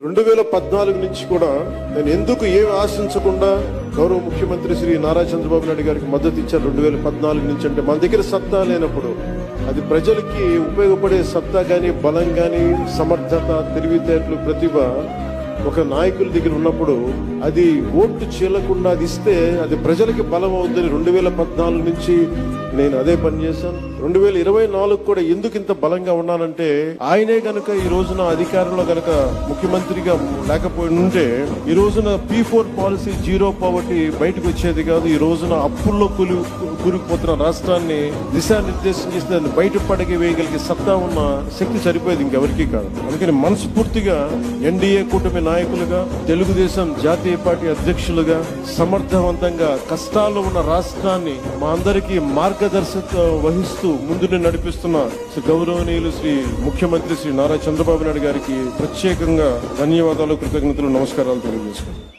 2014 నుంచి కూడా నేను ఎందుకు ఏమి ఆశించకుండా గౌరవ ముఖ్యమంత్రి శ్రీ నారా చంద్రబాబు నాయుడు గారికి మద్దతు ఇచ్చారు 2014 నుంచి అంటే మన దగ్గర సత్తా లేనప్పుడు అది ప్రజలకి ఉపయోగపడే సత్తా గాని బలం గాని సమర్థత తెలివితేటలు ప్రతిభ ఒక నాయకుల దగ్గర ఉన్నప్పుడు అది ఓటు చీలకుండా అది ఇస్తే అది ప్రజలకి బలం అవుతుందని 2014 నుంచి నేను అదే పని చేశాను. 2024 కూడా ఎందుకు ఇంత బలంగా ఉన్నానంటే ఆయనే గనక ఈ రోజున అధికారంలో గనక ముఖ్యమంత్రిగా లేకపోయి ఉంటే ఈ రోజున P4 పాలసీ జీరో పావర్టీ బయటకు వచ్చేది కాదు. ఈ రోజున అప్పుల్లో కూరుకుపోతున్న రాష్ట్రాన్ని దిశానిర్దేశం చేసి దాన్ని బయట పడగి వేయగలిగే సత్తా ఉన్న శక్తి సరిపోయేది ఇంకెవరికీ కాదు. అందుకని మనస్ఫూర్తిగా ఎన్డీఏ కూటమి నాయకులుగా తెలుగుదేశం జాతీయ పార్టీ అధ్యక్షులుగా సమర్థవంతంగా కష్టాల్లో ఉన్న రాష్ట్రాన్ని మా అందరికీ మార్గదర్శకత్వం వహిస్తూ ముందుని నడిపిస్తున్న గౌరవనీయులు శ్రీ ముఖ్యమంత్రి శ్రీ నారా చంద్రబాబు నాయుడు గారికి ప్రత్యేకంగా ధన్యవాదాలు, కృతజ్ఞతలు, నమస్కారాలు తెలియజేసుకుంటాను.